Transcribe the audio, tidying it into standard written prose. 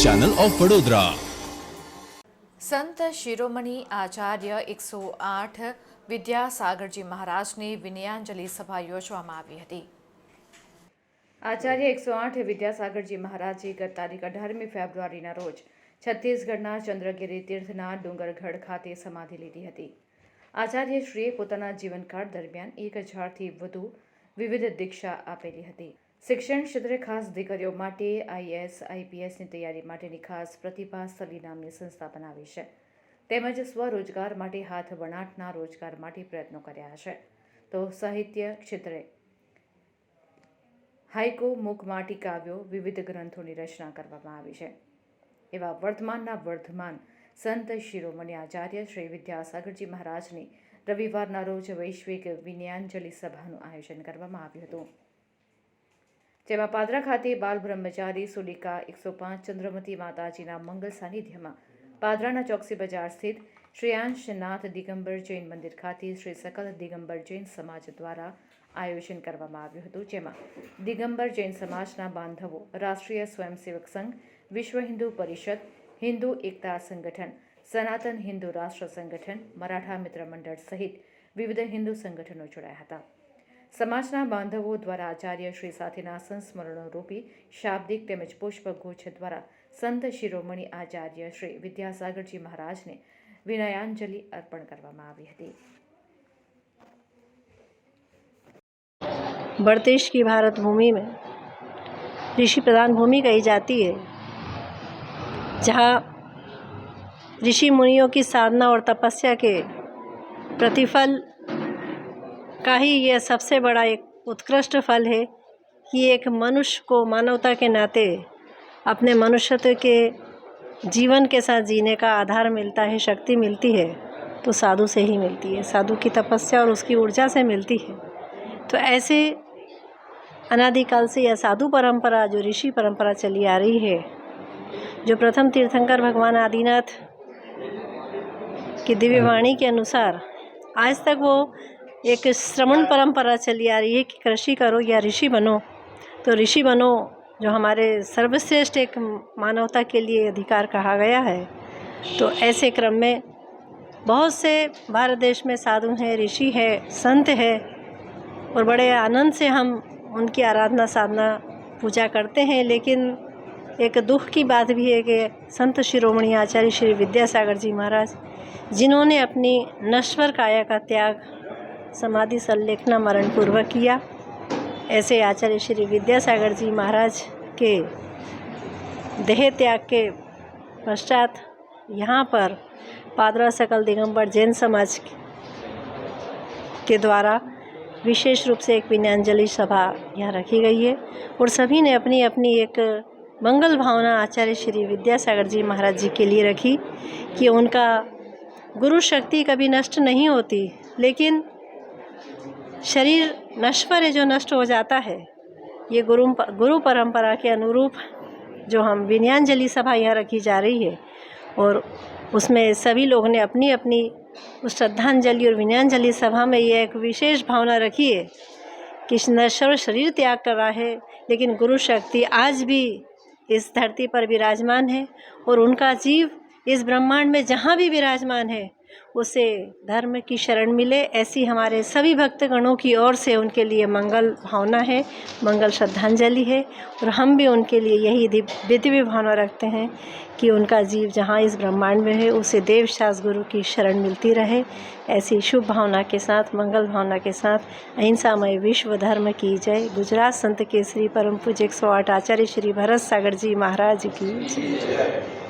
Channel of Vadodara. Sant Shiromani आचार्य 108 વિદ્યાસાગરજી મહારાજની વિનયાંજલિ સભા યોજવામાં આવી હતી। આચાર્ય 108 વિદ્યાસાગરજી મહારાજે ગત તારીખ 18મી ફેબ્રુઆરીના રોજ છત્તીસગઢના ચંદ્રગિરી તીર્થના ડુંગરગઢ ખાતે સમાધિ લીધી હતી। આચાર્યશ્રીએ પોતાના જીવનકાળ દરમિયાન 1000થી વધુ વિવિધ દીક્ષા આપેલી હતી। શિક્ષણ ક્ષેત્રે ખાસ દીકરીઓ માટે IAS IPSની તૈયારી માટેની ખાસ પ્રતિભા સ્થલી નામની સંસ્થા બનાવી છે। તેમજ સ્વરોજગાર માટે હાથ વણાટના રોજગાર માટે પ્રયત્નો કર્યા છે। તો સાહિત્ય ક્ષેત્રે હાઇકો, મૂકમાટી કાવ્યો, વિવિધ ગ્રંથોની રચના કરવામાં આવી છે। એવા વર્તમાનના વર્ધમાન સંત શિરોમણિ આચાર્ય શ્રી વિદ્યાસાગરજી મહારાજની રવિવારના રોજ વૈશ્વિક વિનયાંજલિ સભાનું આયોજન કરવામાં આવ્યું હતું, જેમાં પાદરા ખાતે બાલ બ્રહ્મચારી સુલિકા 105 ચંદ્રમતી માતાજીના મંગલ સાનિધ્યમાં પાદરાના ચોકસી બજાર સ્થિત શ્રી અંશનાથ દિગંબર જૈન મંદિર ખાતે શ્રી સકલ દિગંબર જૈન સમાજ દ્વારા આયોજન કરવામાં આવ્યું હતું, જેમાં દિગંબર જૈન સમાજના બાંધવો, રાષ્ટ્રીય સ્વયંસેવક સંઘ, વિશ્વ હિન્દુ પરિષદ, હિન્દુ એકતા સંગઠન, સનાતન હિન્દુ રાષ્ટ્ર સંગઠન, મરાઠા મિત્ર મંડળ સહિત વિવિધ હિન્દુ સંગઠનો જોડાયા હતા। સમાજના બાંધવો દ્વારા આચાર્યશ્રી સાથેના સંસ્મરણો રૂપી શાબ્દિક તેમજ પુષ્પગુચ્છ દ્વારા સંત શિરોમણિ આચાર્ય શ્રી વિદ્યાસાગરજી મહારાજને વિનયાંજલિ અર્પણ કરવામાં આવી હતી। देश की भारत भूमि में ऋषि प्रधान भूमि कही जाती है, जहाँ ऋषि मुनियों की साधना और तपस्या के प्रतिफल का ही यह सबसे बड़ा एक उत्कृष्ट फल है कि एक मनुष्य को मानवता के नाते अपने मनुष्यत्व के जीवन के साथ जीने का आधार मिलता है, शक्ति मिलती है, तो साधु से ही मिलती है, साधु की तपस्या और उसकी ऊर्जा से मिलती है। तो ऐसे अनादिकाल से यह साधु परंपरा, जो ऋषि परंपरा चली आ रही है, जो प्रथम तीर्थंकर भगवान आदिनाथ की दिव्य वाणी के अनुसार आज तक वो एक श्रमण परंपरा चली आ रही है कि कृषि करो या ऋषि बनो। तो ऋषि बनो जो हमारे सर्वश्रेष्ठ एक मानवता के लिए अधिकार कहा गया है। तो ऐसे क्रम में बहुत से भारत देश में साधु हैं, ऋषि है, संत है, और बड़े आनंद से हम उनकी आराधना साधना पूजा करते हैं। लेकिन एक दुख की बात भी है कि संत शिरोमणि आचार्य श्री विद्यासागर जी महाराज, जिन्होंने अपनी नश्वर काया का त्याग समाधि संलेखना मरण पूर्वक किया, ऐसे आचार्य श्री विद्यासागर जी महाराज के देह त्याग के पश्चात यहाँ पर पादरा सकल दिगंबर जैन समाज के द्वारा विशेष रूप से एक विनयांजलि सभा यहाँ रखी गई है, और सभी ने अपनी अपनी एक मंगल भावना आचार्य श्री विद्यासागर जी महाराज जी के लिए रखी कि उनका गुरु शक्ति कभी नष्ट नहीं होती, लेकिन शरीर नश्वर है जो नष्ट हो जाता है। ये गुरु परंपरा के अनुरूप जो हम विनयांजलि सभा यहाँ रखी जा रही है, और उसमें सभी लोगों ने अपनी अपनी उस श्रद्धांजलि और विनयांजलि सभा में ये एक विशेष भावना रखी है कि नश्वर शरीर त्याग कर रहा है, लेकिन गुरु शक्ति आज भी इस धरती पर विराजमान है, और उनका जीव इस ब्रह्मांड में जहाँ भी विराजमान है उसे धर्म की शरण मिले, ऐसी हमारे सभी भक्तगणों की ओर से उनके लिए मंगल भावना है, मंगल श्रद्धांजलि है। और हम भी उनके लिए यही दिव्य भावना रखते हैं कि उनका जीव जहाँ इस ब्रह्मांड में है उसे देवशास गुरु की शरण मिलती रहे। ऐसी शुभ भावना के साथ, मंगल भावना के साथ अहिंसामय विश्व धर्म की जय। गुजरात संत केसरी परम पूज्य 108 आचार्य श्री भरत सागर जी महाराज की जय।